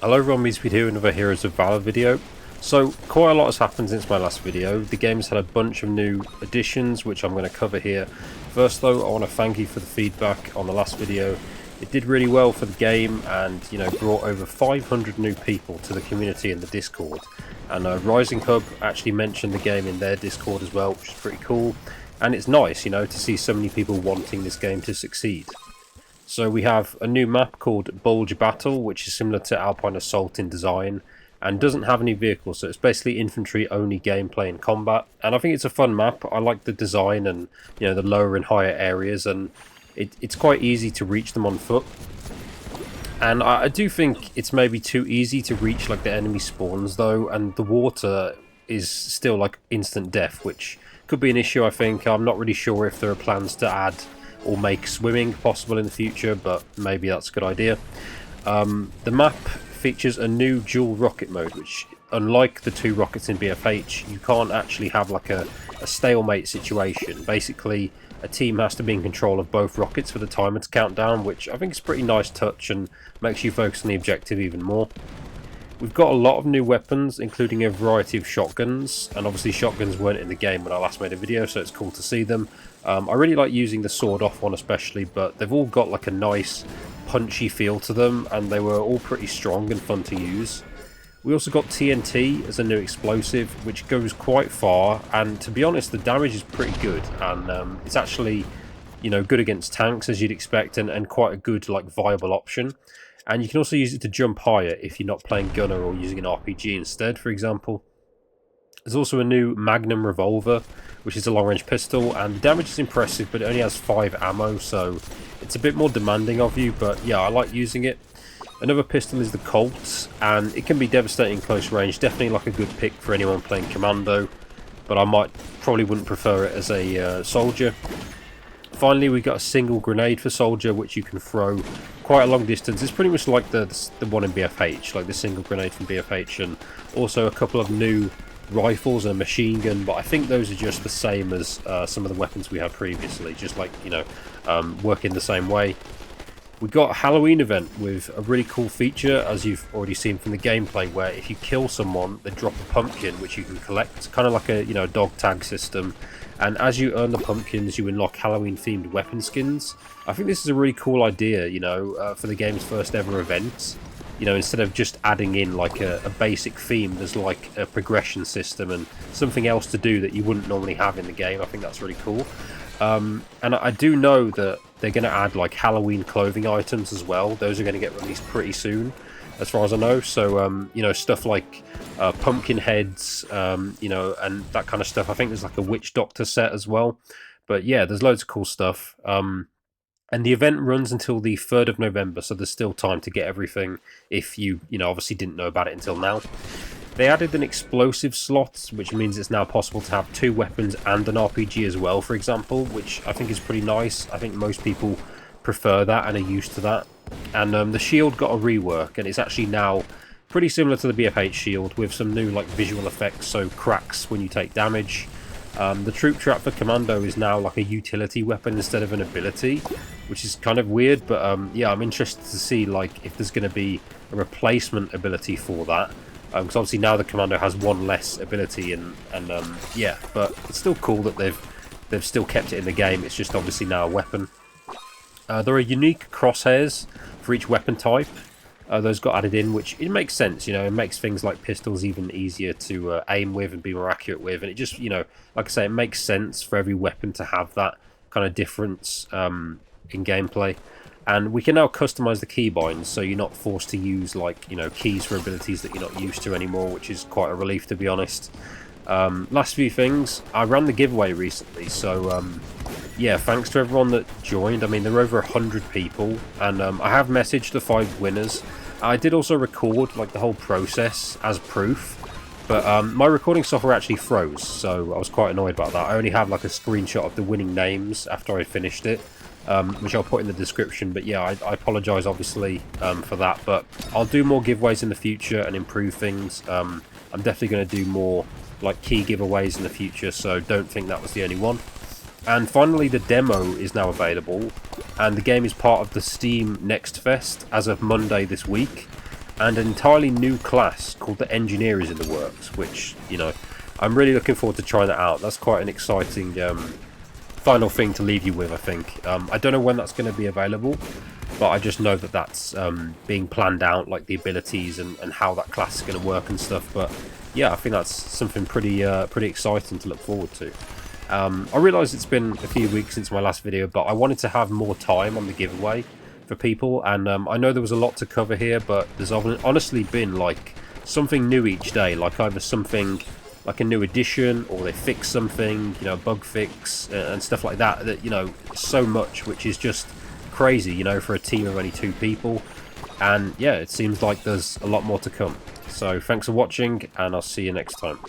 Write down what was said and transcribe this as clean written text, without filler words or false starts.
Hello everyone, Meatspeed here, another Heroes of Valor video. So, quite a lot has happened since my last video. The game's had a bunch of new additions, which I'm going to cover here. First though, I want to thank you for the feedback on the last video. It did really well for the game and, brought over 500 new people to the community in the Discord. And Rising Hub actually mentioned the game in their Discord as well, which is pretty cool. And it's nice, to see so many people wanting this game to succeed. So we have a new map called Bulge Battle, which is similar to Alpine Assault in design and doesn't have any vehicles, so it's basically infantry only gameplay and combat. And I think it's a fun map. I like the design and the lower and higher areas, and it's quite easy to reach them on foot. And I do think it's maybe too easy to reach like the enemy spawns though, and the water is still like instant death, which could be an issue. I think I'm not really sure if there are plans to add or make swimming possible in the future, but maybe that's a good idea. The map features a new dual rocket mode, which unlike the two rockets in BFH, you can't actually have like a stalemate situation. Basically, a team has to be in control of both rockets for the timer to count down, which I think is a pretty nice touch and makes you focus on the objective even more. We've got a lot of new weapons, including a variety of shotguns, and obviously shotguns weren't in the game when I last made a video, so it's cool to see them. I really like using the sword-off one especially, but they've all got like a nice punchy feel to them, and they were all pretty strong and fun to use. We also got TNT as a new explosive, which goes quite far, and to be honest, the damage is pretty good, and it's actually, good against tanks as you'd expect, and quite a good, like, viable option. And you can also use it to jump higher if you're not playing gunner or using an RPG instead, for example. There's also a new Magnum revolver, which is a long-range pistol, and the damage is impressive, but it only has 5 ammo, so it's a bit more demanding of you, but yeah, I like using it. Another pistol is the Colt, and it can be devastating close range, definitely like a good pick for anyone playing Commando, but I probably wouldn't prefer it as a soldier. Finally, we got a single grenade for soldier, which you can throw quite a long distance. It's pretty much like the one in BFH, like the single grenade from BFH, and also a couple of new rifles and a machine gun, but I think those are just the same as some of the weapons we had previously, just like, work in the same way. We got a Halloween event with a really cool feature, as you've already seen from the gameplay, where if you kill someone, they drop a pumpkin, which you can collect, kind of like a dog tag system. And as you earn the pumpkins, you unlock Halloween-themed weapon skins. I think this is a really cool idea, for the game's first ever event. Instead of just adding in like a basic theme, there's like a progression system and something else to do that you wouldn't normally have in the game. I think that's really cool. And I do know that they're going to add like Halloween clothing items as well. Those are going to get released pretty soon, as far as I know. So, stuff like pumpkin heads, and that kind of stuff. I think there's like a witch doctor set as well. But yeah, there's loads of cool stuff. And the event runs until the 3rd of November, so there's still time to get everything if you, obviously didn't know about it until now. They added an explosive slot, which means it's now possible to have 2 weapons and an RPG as well, for example, which I think is pretty nice. I think most people prefer that and are used to that. And the shield got a rework, and it's actually now pretty similar to the BFH shield with some new like visual effects, so cracks when you take damage. The troop trap for Commando is now like a utility weapon instead of an ability, which is kind of weird, but yeah, I'm interested to see like if there's going to be a replacement ability for that, because obviously now the Commando has one less ability, and yeah, but it's still cool that they've still kept it in the game. It's just obviously now a weapon. There are unique crosshairs for each weapon type. Those got added in, which it makes sense, it makes things like pistols even easier to aim with and be more accurate with, and it just, like I say, it makes sense for every weapon to have that kind of difference in gameplay. And we can now customize the keybinds, so you're not forced to use like, keys for abilities that you're not used to anymore, which is quite a relief, to be honest. Last few things, I ran the giveaway recently, so yeah, thanks to everyone that joined. I mean, there were over 100 people, and I have messaged the 5 winners. I did also record like the whole process as proof, but my recording software actually froze, so I was quite annoyed about that. I only have like a screenshot of the winning names after I finished it, which I'll put in the description. But yeah, I apologise obviously for that, but I'll do more giveaways in the future and improve things. I'm definitely going to do more like key giveaways in the future, so don't think that was the only one. And finally, the demo is now available, and the game is part of the Steam Next Fest as of Monday this week. and an entirely new class called the Engineer is in the works, which, you know, I'm really looking forward to trying that out. That's quite an exciting final thing to leave you with, I think. I don't know when that's going to be available, but I just know that that's being planned out, like the abilities and how that class is going to work and stuff. But yeah, I think that's something pretty exciting to look forward to. I realise it's been a few weeks since my last video, but I wanted to have more time on the giveaway for people, and I know there was a lot to cover here, but there's honestly been like something new each day, like either something like a new addition, or they fix something, you know, bug fix and stuff like that, that, you know, so much, which is just crazy, you know, for a team of only 2 people. And yeah, it seems like there's a lot more to come. So thanks for watching, and I'll see you next time.